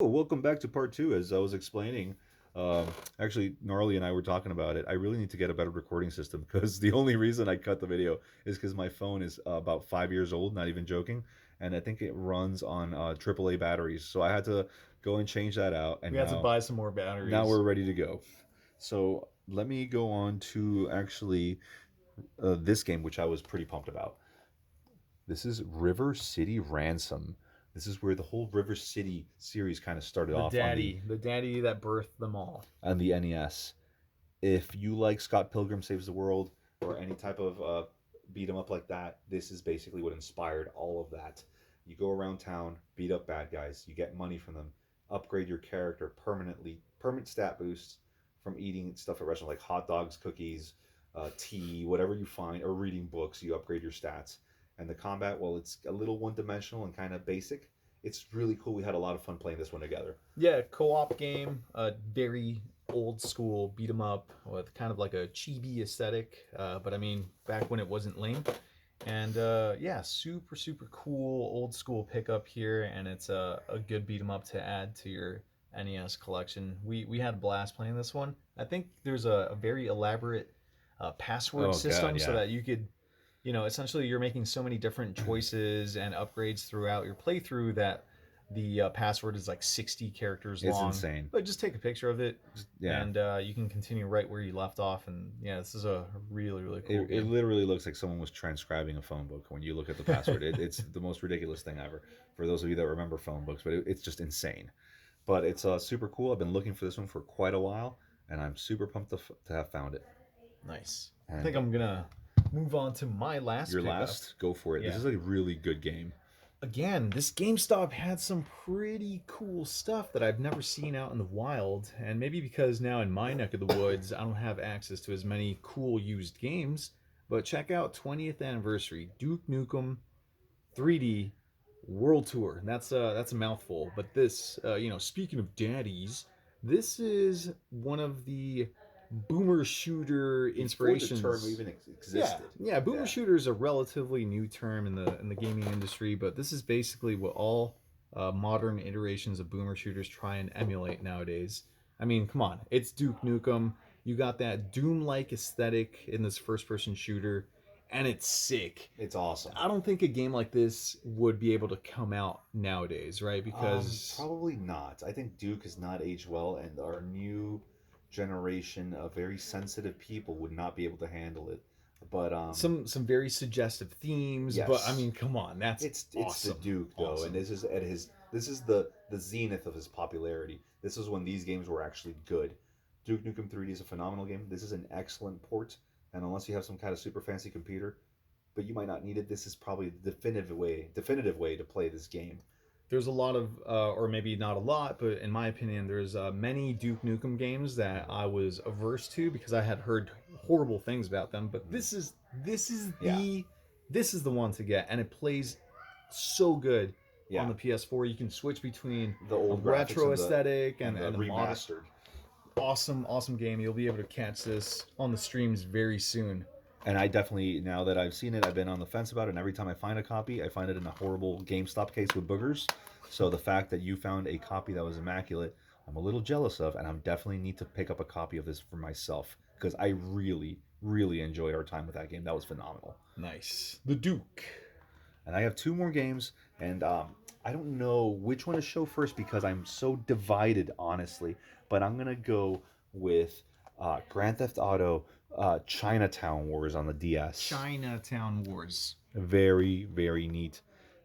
Oh, welcome back to part two. As I was explaining, um, actually, Gnarly and I were talking about it. I really need to get a better recording system because the only reason I cut the video is because my phone is about 5 years old, not even joking, and I think it runs on AAA batteries. So I had to go and change that out, and We have to now buy some more now batteries. we're ready to go. So let me go on to actually this game, which I was pretty pumped about. This is River City Ransom. This is where the whole River City series kind of started off The daddy that birthed them all. on the NES. If you like Scott Pilgrim Saves the World or any type of beat 'em up like that, this is basically what inspired all of that. You go around town, beat up bad guys, you get money from them, upgrade your character permanently, permanent stat boosts from eating stuff at restaurants like hot dogs, cookies, tea, whatever you find, or reading books. You upgrade your stats. And the combat, well, it's a little one dimensional and kind of basic. It's really cool. We had a lot of fun playing this one together. Yeah, co-op game, very old school beat 'em up with kind of like a chibi aesthetic. But I mean, back when it wasn't lame. And yeah, super cool old school pickup here, and it's a good beat 'em up to add to your NES collection. We had a blast playing this one. I think there's a very elaborate password Oh God, system so yeah, that you could, essentially you're making so many different choices and upgrades throughout your playthrough that the password is like 60 characters it's long. insane. But just take a picture of it, Yeah, and you can continue right where you left off. And yeah, this is a really cool it game. literally looks like someone was transcribing a phone book when you look at the password. It's the most ridiculous thing ever for those of you that remember phone books, but it's just insane. But it's super cool. I've been looking for this one for quite a while, and I'm super pumped to have found it. Nice. I And think I'm gonna move on to my last your pickup. last, go for it. This Yeah. is a really good game. Again, this GameStop had some pretty cool stuff that I've never seen out in the wild, and maybe because now in my neck of the woods, I don't have access to as many cool used games. But check out 20th anniversary Duke Nukem 3D World Tour. And that's a mouthful, but this, speaking of daddies, this is one of the boomer shooter Before the term inspirations. even Yeah, existed. yeah. Boomer Yeah. shooter is a relatively new term in the gaming industry, but this is basically what all modern iterations of boomer shooters try and emulate nowadays. I mean, come on, it's Duke Nukem. You got that Doom-like aesthetic in this first-person shooter, and it's sick. It's awesome. I don't think a game like this would be able to come out nowadays, right? Because Probably not. I think Duke has not aged well, and our new generation of very sensitive people would not be able to handle it. But some very suggestive themes, but I yes, mean, come on, that's it's the awesome. Duke though, and Awesome. this is the zenith of his popularity. This is when these games were actually good. Duke Nukem 3D is a phenomenal game. This is an excellent port, and unless you have some kind of super fancy computer, but you might not need it, this is probably the definitive way to play this game. There's a lot of, or maybe not a lot, but in my opinion, there's many Duke Nukem games that I was averse to because I had heard horrible things about them. But Mhm. this is Yeah, the one to get, and it plays so good on yeah. the PS4. You can switch between The a old graphics retro aesthetic and the and the modern. remastered. Awesome game. You'll be able to catch this on the streams very soon. And I definitely, now that I've seen it, I've been on the fence about it. And every time I find a copy, I find it in a horrible GameStop case with boogers. So the fact that you found a copy that was immaculate, I'm a little jealous of, and I definitely need to pick up a copy of this for myself because I really enjoyed our time with that game. That was phenomenal. Nice. The Duke. And I have two more games, and I don't know which one to show first because I'm so divided, honestly. But I'm gonna go with Grand Theft Auto Chinatown Wars on the DS. Chinatown Wars. Very neat.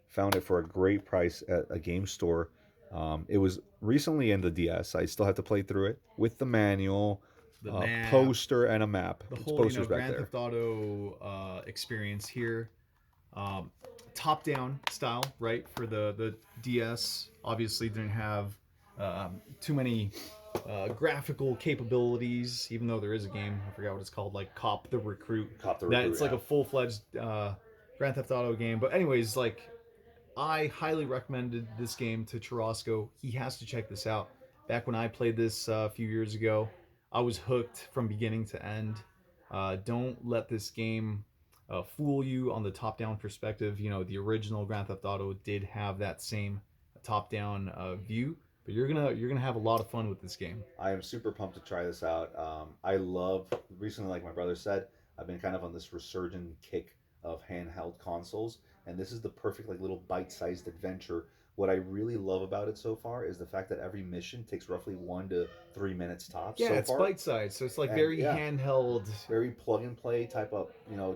Found it for a great price at a game store. It was recently in the DS. I still have to play through it with the manual, The map, poster, and a map. the It's whole posters back Grand there. Theft Auto experience here. Um, Top down style, right? For the DS, obviously didn't have too many graphical capabilities. Even though there is a game, I forgot what it's called, like Cop the Recruit. Cop the That Recruit, it's like yeah. a full fledged Grand Theft Auto game. But anyways, like I highly recommended this game to Churrasco. He has to check this out. Back when I played this a few years ago, I was hooked from beginning to end. Don't let this game fool you on the top-down perspective. You know, the original Grand Theft Auto did have that same top-down view, But you're gonna have a lot of fun with this game. I am super pumped to try this out. I love recently, like my brother said, I've been kind of on this resurgent kick of handheld consoles, and this is the perfect like little bite-sized adventure. What I really love about it so far is the fact that every mission takes roughly 1 to 3 minutes tops Yeah, so it's far, bite sized, so it's like and very yeah, handheld. very plug and play type of,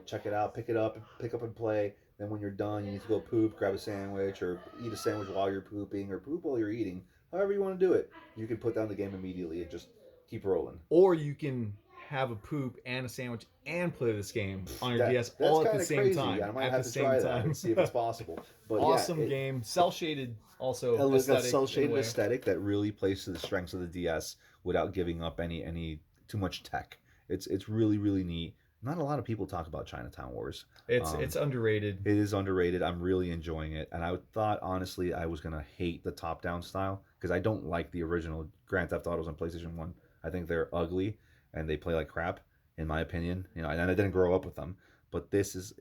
check it out, pick it up, pick up and play. Then when you're done, you need to go poop, grab a sandwich, or eat a sandwich while you're pooping, or poop while you're eating. However you want to do it, you can put down the game immediately and just keep rolling. Or you can have a poop and a sandwich and play this game on your That DS that's all at the kind of same crazy. I time. might At have the to same try that and time. see if it's possible. But yeah, Awesome game, cell shaded, also that aesthetic cell in a shaded way. aesthetic that really plays to the strengths of the DS without giving up any too much tech. It's really really neat. Not a lot of people talk about Chinatown Wars. It's underrated. It is underrated. I'm really enjoying it, and I thought honestly I was gonna hate the top-down style because I don't like the original Grand Theft Autos on PlayStation One. I think they're ugly and they play like crap, in my opinion. And I didn't grow up with them, but this is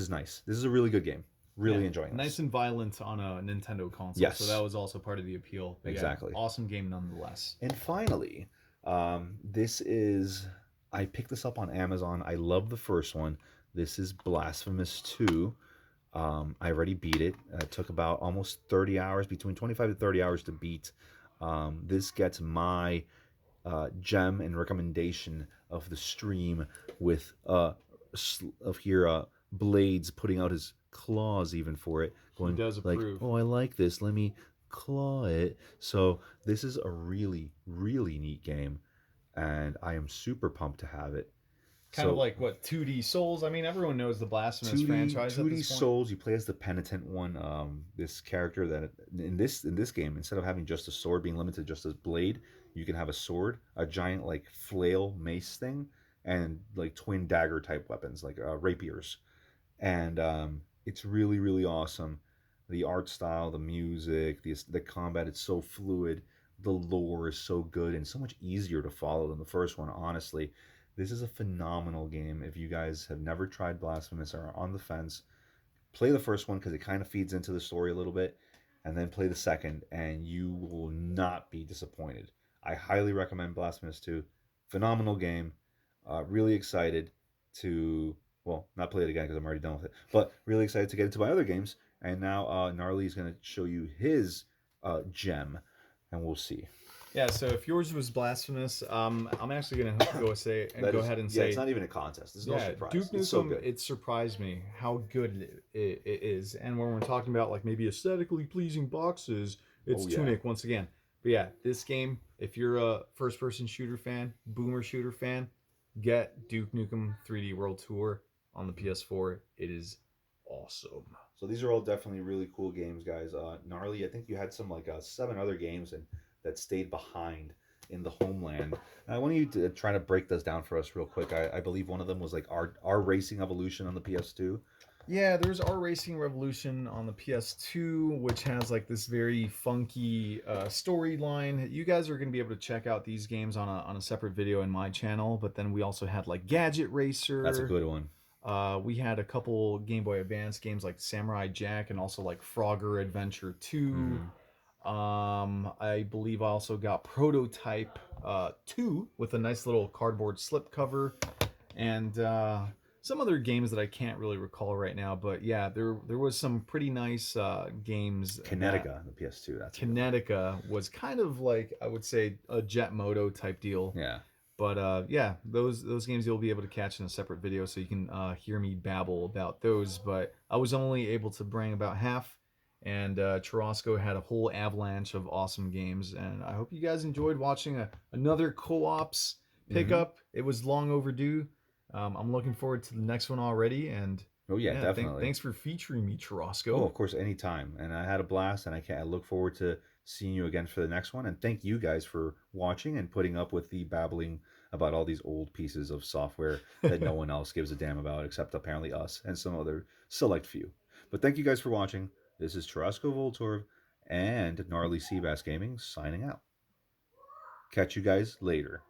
nice. This is a really good game. Yeah, Really enjoying nice this. and violent on a Nintendo console, so that Yes, was also part of the appeal. But yeah, exactly. awesome game nonetheless. And finally, this is I picked this up on Amazon. I love the first one. This is Blasphemous 2. I already beat it. It took about almost 30 hours, between 25 to 30 hours to beat. This gets my gem and recommendation of the stream with of here Blades putting out his claws even for it, He going does like, approve. "Oh, I like this. Let me claw it." So this is a really really neat game, and I am super pumped to have it. Kind of So like what 2D Souls. I mean, everyone knows the Blasphemous 2D franchise at 2D this point. Souls. You play as the penitent one. This character that in this game, instead of having just a sword, being limited just as blade, you can have a sword, a giant like flail mace thing, and like twin dagger type weapons like rapiers. And it's really really awesome. The art style, the music, the combat. It's so fluid. The lore is so good and so much easier to follow than the first one. Honestly, this is a phenomenal game. If you guys have never tried Blasphemous or are on the fence, play the first one because it kind of feeds into the story a little bit, and then play the second, and you will not be disappointed. I highly recommend Blasphemous 2. Phenomenal game. Really excited to, well, not play it again because I'm already done with it, but really excited to get into my other games. And now Gnarly is going to show you his gem, and we'll see. Yeah, so if yours was Blasphemous, I'm actually gonna That go is, ahead and yeah, it's say, not even a contest. There's no yeah, surprise. Duke It's so Nukem. good. It surprised me how good it is, and when we're talking about like maybe aesthetically pleasing boxes, it's Oh yeah. Tunic once again. But yeah, this game, if you're a first-person shooter fan, boomer shooter fan, get Duke Nukem 3D World Tour on the PS4. It is awesome. So these are all definitely really cool games, guys. Gnarly, I think you had some like 7 other games and that stayed behind in the homeland. And I want you to try to break those down for us real quick. I believe one of them was like our Racing Evolution on the PS2. Yeah, there's R Racing Revolution on the PS2, which has like this very funky storyline. You guys are going to be able to check out these games on a separate video in my channel. But then we also had like Gadget That's a Racer. good one. We had a couple Game Boy Advance games like Samurai Jack and also like Frogger Adventure 2. Mm-hmm. I believe I also got Prototype 2 with a nice little cardboard slipcover, and some other games that I can't really recall right now. But yeah, there was some pretty nice games. That Kinetica, the PS2. That's a good one. Kinetica was kind of like, I would say, a Jet Moto type deal. Yeah. But yeah, those games you'll be able to catch in a separate video, so you can hear me babble about those. But I was only able to bring about half, and Churrasco had a whole avalanche of awesome games. And I hope you guys enjoyed watching another co-ops Mm-hmm. pickup. It was long overdue. I'm looking forward to the next one already. And Oh yeah, yeah, definitely. thanks for featuring me, Oh, Churrasco. of course, anytime. And I had a blast, and I look forward to seeing you again for the next one. And thank you guys for watching and putting up with the babbling about all these old pieces of software that no one else gives a damn about except apparently us and some other select few. But thank you guys for watching. This is Tarasco Voltorv and Gnarly Seabass Gaming signing out. Catch you guys later.